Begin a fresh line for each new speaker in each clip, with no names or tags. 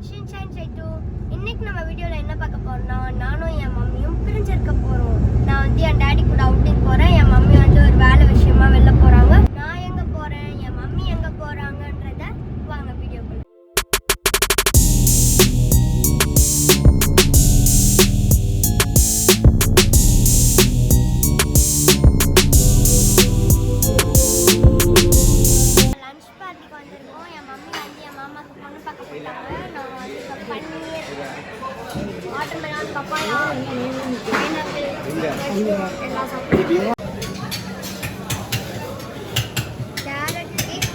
ஷின்ஷைன் site. இன்னைக்கு நம்ம வீடியோவில் என்ன பார்க்க போறோம்னா, நானும் என் மம்மியும் பிரிஞ்சிருக்க போகிறோம். நான் வந்து என் டேடி கூட அவுட்டிங் போகிறேன். என் மம்மி வந்து ஒரு வேலை விஷயமா வெளில போகிறாங்க. நான் எங்கே போகிறேன், என் மம்மி எங்கே போகிறாங்கன்றத வாங்க வீடியோக்குள்ள. லஞ்ச் பார்ட்டிக்கு வந்திருக்கோம். என் மம்மி வந்து என் மாமாவுக்கு பொண்ணு பார்க்க போயிட்டாங்க. நான் வந்து இப்போ பன்னீர், வாட்டர்மெலன், பப்பாயா, பைனாப்பிள் எல்லாம் சாப்பிடுவோம். கேரட் கேக்,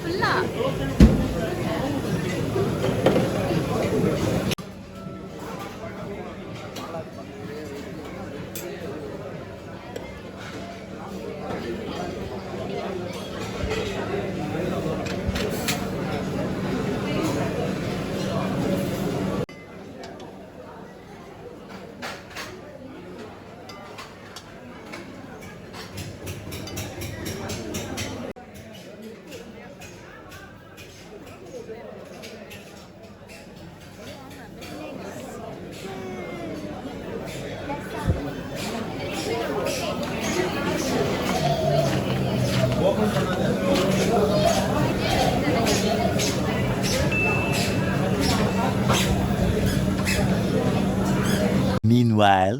ஃபுல்லா
Meanwhile,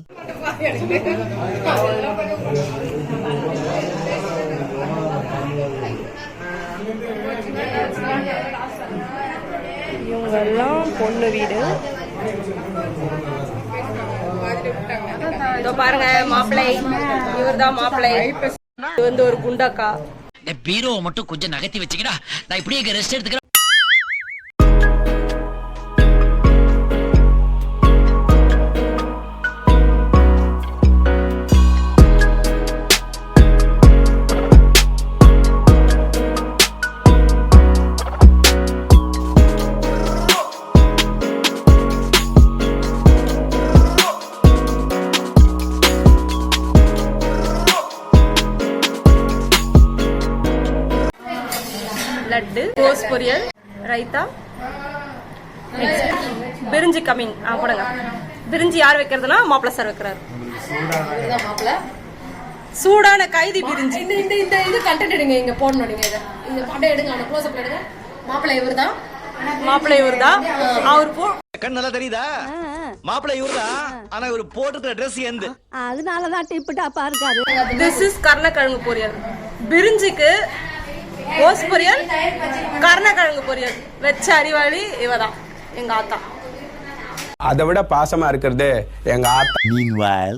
இவங்கெல்லாம் பொண்ணு வீடு. இதோ பாருங்க மாப்பிள்ளை, இவர்தான் மாப்பிள்ளை. இது வந்து ஒரு குண்டக்கா.
பீரோவை மட்டும் கொஞ்சம் நகர்த்தி வச்சுக்கடா, நான் இப்படியே ரெஸ்ட் எடுத்துக்கிறேன்.
லட்டு, கோஸ் பொரியல், ரைத்தா, பிரிஞ்சி கமிங். போடுங்க. பிரிஞ்சி யார் வைக்கிறதுனா மாப்பிள்ள சார் வைக்கிறாரு. சூடான கைதி பிரிஞ்சி.
இந்த இது கண்டென்ட் எடுங்க, இங்க போடணும். நீங்க இத இந்த படம் எடுங்க, அந்த க்ளோஸ் அப்ல எடுங்க. மாப்பிள்ளை இவர்தான்,
மாப்பிள்ளை இவர்தான். அவர்
கண் நல்லா தெரியுதா? மாப்பிள்ளை இவர்தான். ஆனா இவர் போட்டுக்கிற ட்ரெஸ் எந்த
அதனாலதான் டிப் டாப்பா இருக்காரு.
திஸ் இஸ் கருணக்கிழங்கு பொரியல். பிரிஞ்சிக்கு கோஸ் பொரியல், கருணக்கிழங்கு பொரியல் வச்ச அறிவாளி இவதான், எங்க ஆத்தா.
அதை விட பாசமா இருக்கிறது எங்க ஆத்தா.
meanwhile,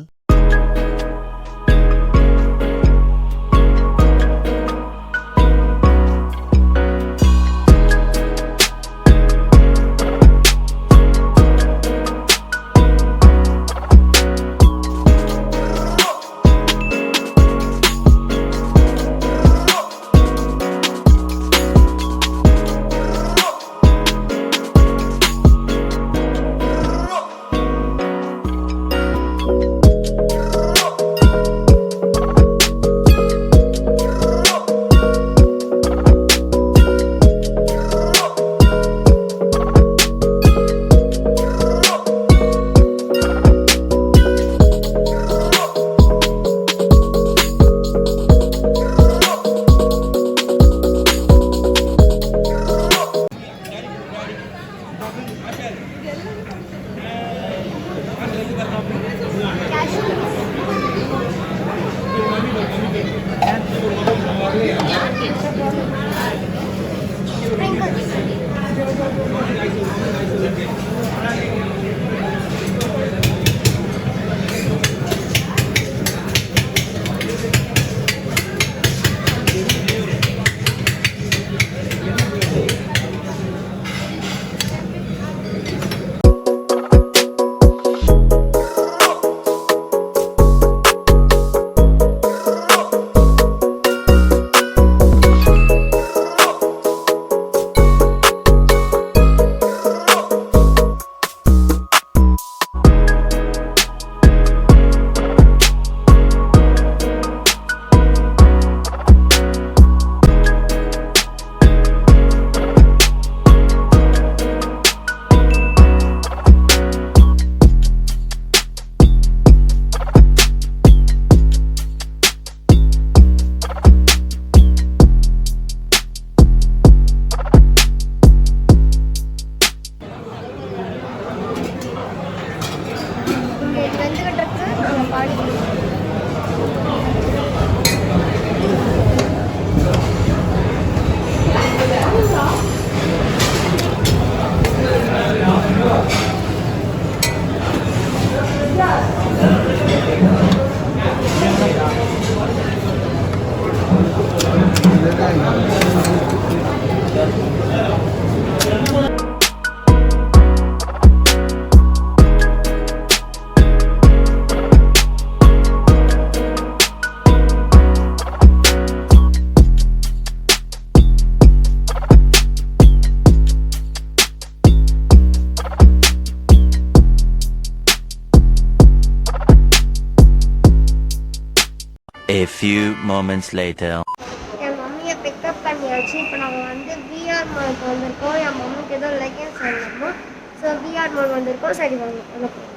A few moments later.
என் மம்மியை பிக்கப் பண்ணியாச்சு. இப்போ நாங்கள் வந்து விஆர் மாலுக்கு வந்திருக்கோம். என் மம்மிக்கு ஏதோ லெகின்ஸ் வாங்கணுமா, ஸோ விஆர் மால் வந்திருக்கோம். சரி வாங்க அனுப்போம்.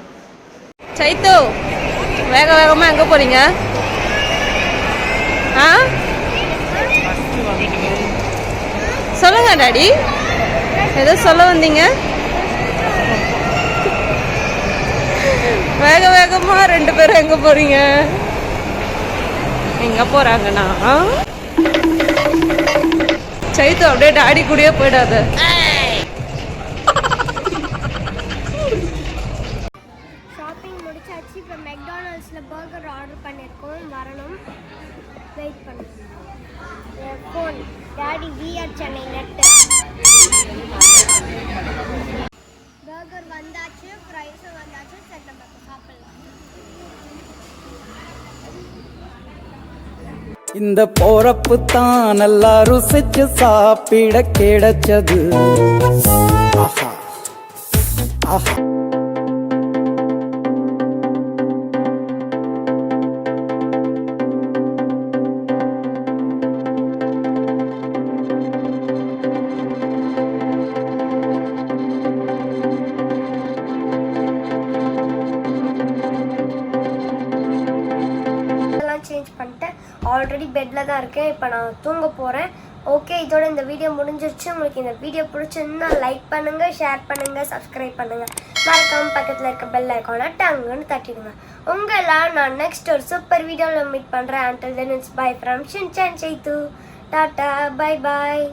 சைத்து வேக வேகமா எங்க போறீங்க? ஆ சொல்லுங்க டாடி, ஏதோ சொல்ல வந்தீங்க. வேக வேகமா 2 பேரும் எங்க போறீங்க? எங்க போறாங்கன்னா சைத்து அப்படியே டாடி கூடயே போயிடாத.
ஷாப்பிங் முடிச்சாச்சு. இப்போ மெக்டானல்ட்ஸில் பர்கர் ஆர்டர் பண்ணியிருக்கோம், வரணும். வெயிட் பண்ணுங்க. என் phone daddy VR Chennai net burger வந்தாச்சு, ப்ரைஸும் வந்தாச்சு. சரி நம்ம இப்போ சாப்பிடலாம்.
இந்த போறப்பு தான் நல்லா ருசிச்சு சாப்பிட கிடைச்சது. ஆஹா ஆஹா.
சேஞ்ச் பண்ணிட்டேன். ஆல்ரெடி பெட்டில் தான் இருக்கேன். இப்போ நான் தூங்க போகிறேன். ஓகே, இதோட இந்த வீடியோ முடிஞ்சிருச்சு. உங்களுக்கு இந்த வீடியோ பிடிச்சிருந்தா லைக் பண்ணுங்கள், ஷேர் பண்ணுங்கள், சப்ஸ்கிரைப் பண்ணுங்கள். மறக்காம பக்கத்தில் இருக்க பெல் ஐக்கானை டங்குன்னு தட்டிடுங்க. உங்களெல்லாம் நான் நெக்ஸ்ட் ஒரு சூப்பர் வீடியோவில் மீட் பண்ணுறேன். until then it's bye from Shinchan Chaitu. Tata, bye bye.